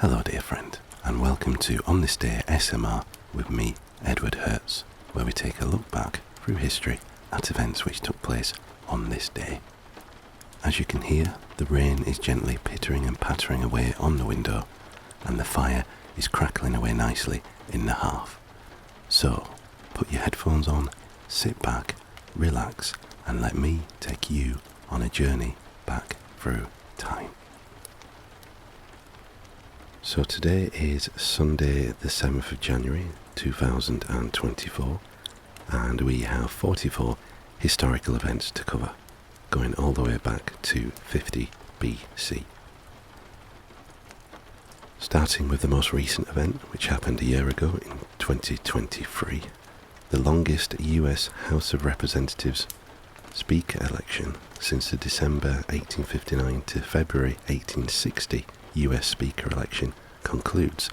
Hello dear friend, and welcome to On This Day SMR with me, Edward Hertz, where we take a look back through history at events which took place on this day. As you can hear, the rain is gently pittering and pattering away on the window, and the fire is crackling away nicely in the hearth. So, put your headphones on, sit back, relax, and let me take you on a journey back through time. So today is Sunday the 7th of January 2024, and we have 44 historical events to cover, going all the way back to 50 BC. Starting with the most recent event, which happened a year ago in 2023, the longest US House of Representatives Speaker election since the December 1859 to February 1860 US Speaker election concludes,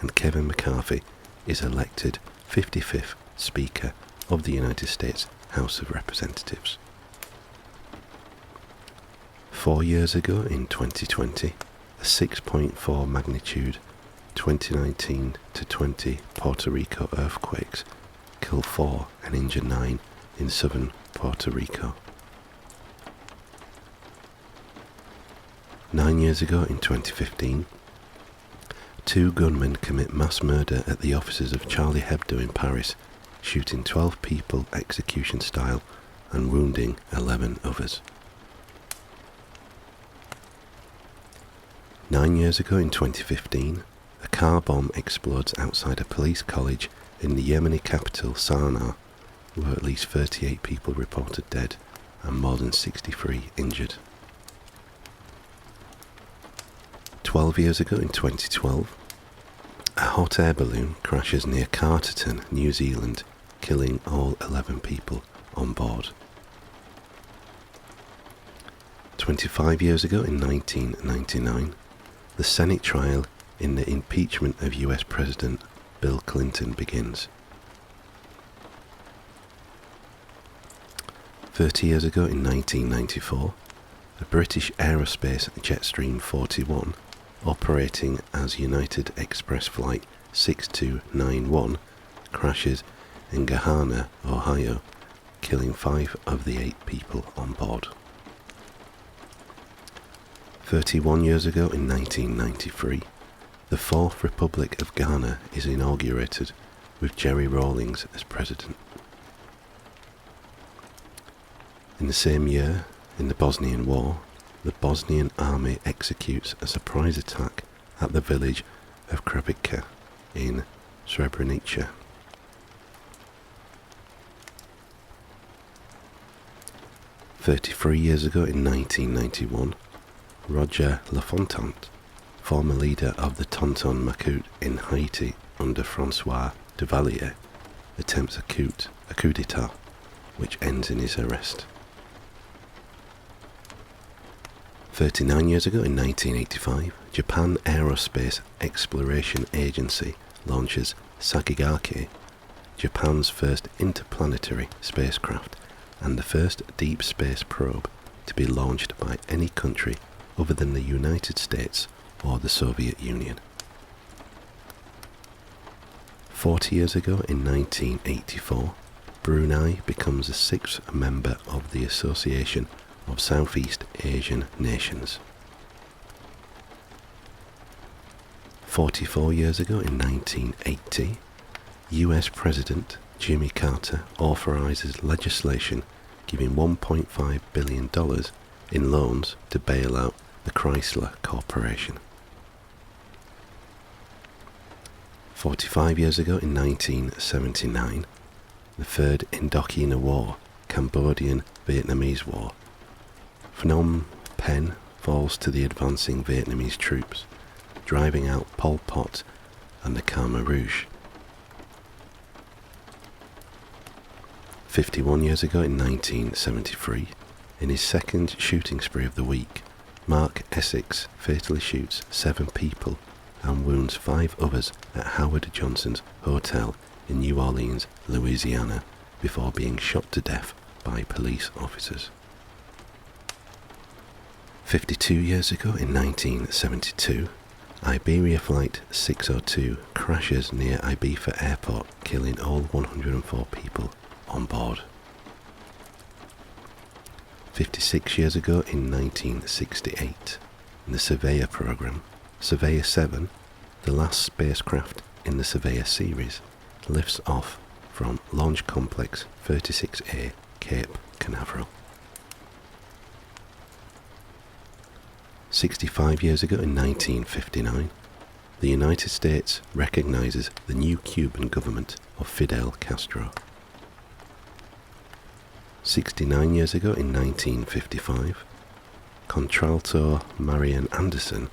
and Kevin McCarthy is elected 55th Speaker of the United States House of Representatives. 4 years ago in 2020, a 6.4 magnitude 2019 to 20 Puerto Rico earthquakes killed 4 and injured 9 in southern Puerto Rico. 9 years ago in 2015, 2 gunmen commit mass murder at the offices of Charlie Hebdo in Paris, shooting 12 people execution style and wounding 11 others. 9 years ago in 2015, a car bomb explodes outside a police college in the Yemeni capital Sana'a, with at least 38 people reported dead and more than 63 injured. 12 years ago in 2012, a hot air balloon crashes near Carterton, New Zealand, killing all 11 people on board. 25 years ago in 1999, the Senate trial in the impeachment of US President Bill Clinton begins. 30 years ago in 1994, a British aerospace Jetstream 41, operating as United Express Flight 6291, crashes in Gahanna, Ohio, killing 5 of the 8 people on board. 31 years ago in 1993, the Fourth Republic of Ghana is inaugurated with Jerry Rawlings as president. In the same year, in the Bosnian War, the Bosnian army executes a surprise attack at the village of Krabica in Srebrenica. "33 years ago in 1991, Roger Lafontaine, former leader of the Tonton Macoute in Haiti under François Duvalier, attempts a coup d'etat, which ends in his arrest. 39 years ago in 1985, Japan Aerospace Exploration Agency launches Sakigake, Japan's first interplanetary spacecraft and the first deep space probe to be launched by any country other than the United States or the Soviet Union. 40 years ago in 1984, Brunei becomes the 6th member of the Association of Southeast Asian Nations. 44 years ago in 1980, US President Jimmy Carter authorizes legislation giving $1.5 billion in loans to bail out the Chrysler Corporation. 45 years ago in 1979, the Third Indochina War, Cambodian-Vietnamese War. Phnom Penh falls to the advancing Vietnamese troops, driving out Pol Pot and the Khmer Rouge. 51 years ago in 1973, in his second shooting spree of the week, Mark Essex fatally shoots 7 people and wounds 5 others at Howard Johnson's hotel in New Orleans, Louisiana, before being shot to death by police officers. 52 years ago in 1972, Iberia Flight 602 crashes near Ibiza Airport, killing all 104 people on board. 56 years ago in 1968, in the Surveyor program, Surveyor 7, the last spacecraft in the Surveyor series, lifts off from Launch Complex 36A, Cape Canaveral. 65 years ago in 1959, the United States recognizes the new Cuban government of Fidel Castro. 69 years ago in 1955, contralto Marian Anderson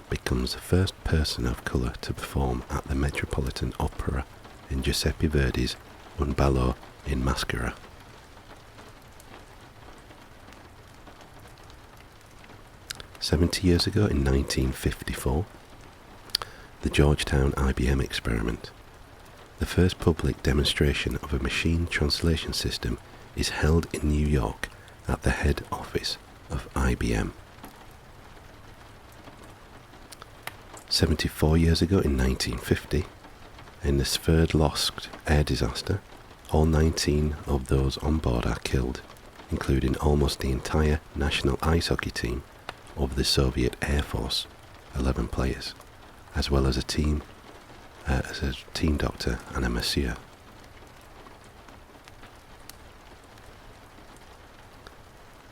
becomes the first person of colour to perform at the Metropolitan Opera in Giuseppe Verdi's Un ballo in Maschera. 70 years ago in 1954, the Georgetown IBM experiment. The first public demonstration of a machine translation system is held in New York at the head office of IBM. 74 years ago in 1950, in the Sverdlovsk air disaster, all 19 of those on board are killed, including almost the entire national ice hockey team of the Soviet Air Force, 11 players, as well as a team doctor and a masseur.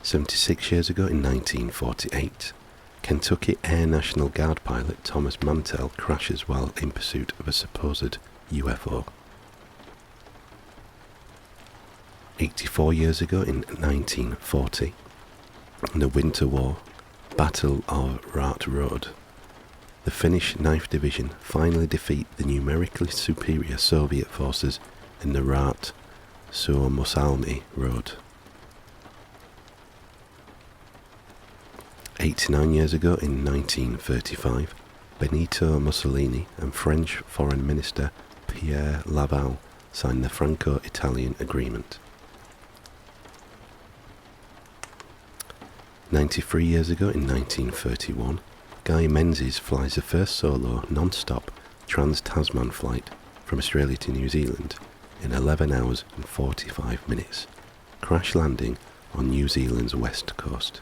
76 years ago in 1948, Kentucky Air National Guard pilot Thomas Mantell crashes while in pursuit of a supposed UFO. 84 years ago in 1940, in the Winter War, Battle of Rat Road, the Finnish Knife Division finally defeat the numerically superior Soviet forces in the Rat-Suomussalmi Road. 89 years ago in 1935, Benito Mussolini and French Foreign Minister Pierre Laval signed the Franco-Italian Agreement. 93 years ago in 1931, Guy Menzies flies the first solo non-stop trans-Tasman flight from Australia to New Zealand in 11 hours and 45 minutes, crash landing on New Zealand's west coast.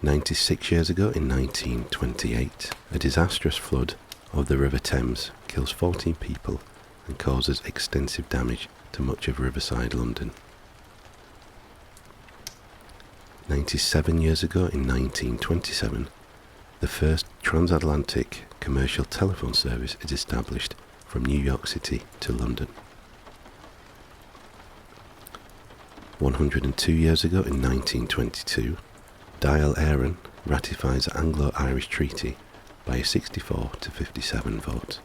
96 years ago in 1928, a disastrous flood of the River Thames kills 14 people and causes extensive damage to much of riverside London. 97 years ago in 1927, the first transatlantic commercial telephone service is established from New York City to London. 102 years ago in 1922, Dáil Éireann ratifies the Anglo-Irish Treaty by a 64 to 57 vote.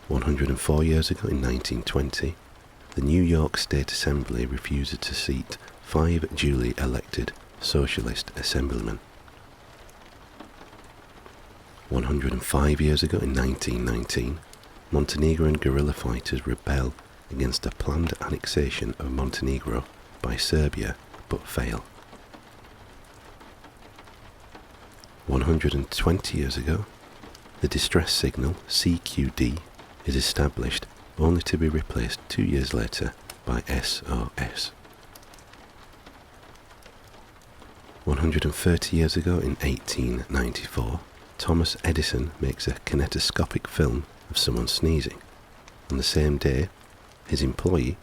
104 years ago in 1920, the New York State Assembly refuses to seat 5 duly elected socialist assemblymen. 105 years ago in 1919, Montenegrin guerrilla fighters rebel against a planned annexation of Montenegro by Serbia but fail. 120 years ago, the distress signal CQD is established only to be replaced 2 years later by SOS. 130 years ago in 1894, Thomas Edison makes a kinetoscopic film of someone sneezing. On the same day, his employee,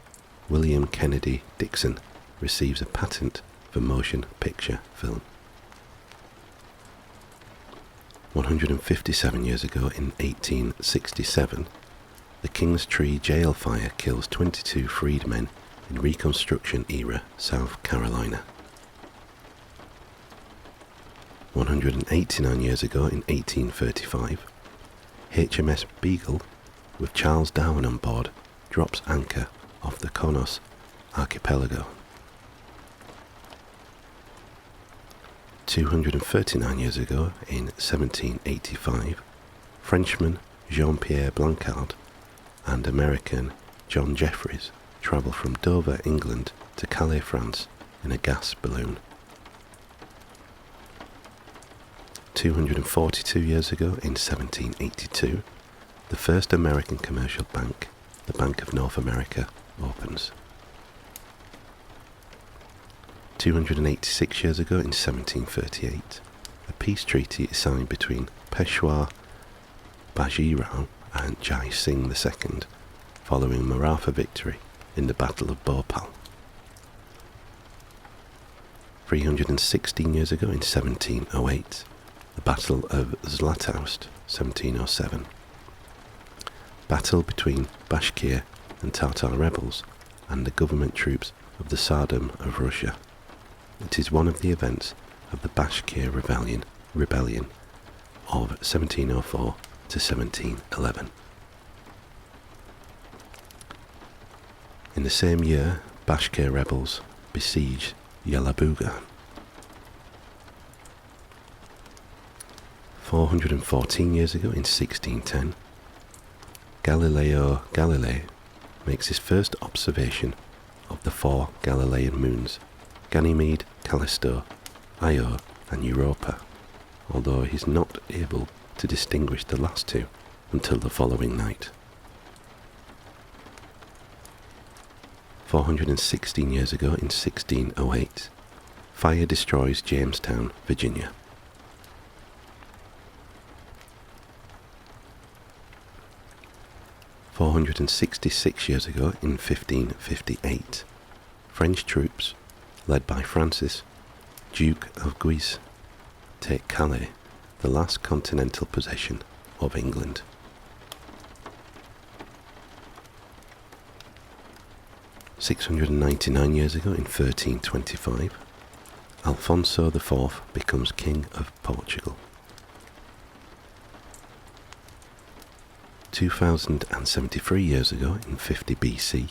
William Kennedy Dixon, receives a patent for motion picture film. 157 years ago in 1867, the King's Tree jail fire kills 22 freedmen in Reconstruction-era South Carolina. 189 years ago in 1835, HMS Beagle, with Charles Darwin on board, drops anchor off the Konos archipelago. 239 years ago in 1785, Frenchman Jean-Pierre Blancard and American John Jeffries travel from Dover, England to Calais, France in a gas balloon. 242 years ago, in 1782, the first American commercial bank, the Bank of North America, opens. 286 years ago, in 1738, a peace treaty is signed between Peshawar Bajirao and Jai Singh II, following Maratha victory in the Battle of Bhopal. 316 years ago, in 1708, the Battle of Zlatoust, 1707. Battle between Bashkir and Tatar rebels and the government troops of the Tsardom of Russia. It is one of the events of the Bashkir Rebellion of 1704 to 1711. In the same year, Bashkir rebels besieged Yelabuga. 414 years ago, in 1610, Galileo Galilei makes his first observation of the 4 Galilean moons, Ganymede, Callisto, Io and Europa, although he is not able to distinguish the last 2 until the following night. 416 years ago, in 1608, fire destroys Jamestown, Virginia. 466 years ago, in 1558, French troops, led by Francis, Duke of Guise, take Calais, the last continental possession of England. 699 years ago, in 1325, Alfonso IV becomes King of Portugal. 2073 years ago, in 50 BC,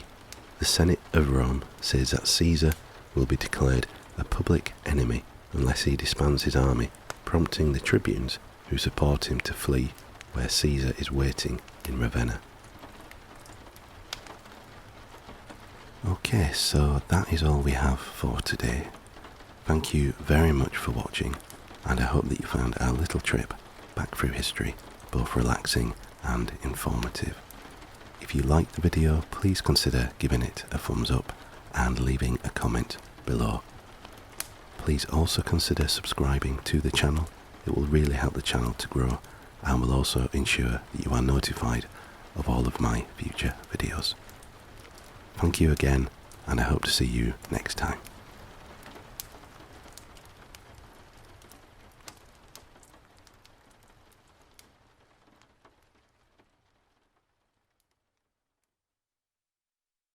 the Senate of Rome says that Caesar will be declared a public enemy unless he disbands his army, prompting the tribunes who support him to flee where Caesar is waiting in Ravenna. Okay, so that is all we have for today. Thank you very much for watching, and I hope that you found our little trip back through history both relaxing and informative. If you liked the video, please consider giving it a thumbs up and leaving a comment below. Please also consider subscribing to the channel. It will really help the channel to grow and will also ensure that you are notified of all of my future videos. Thank you again, and I hope to see you next time.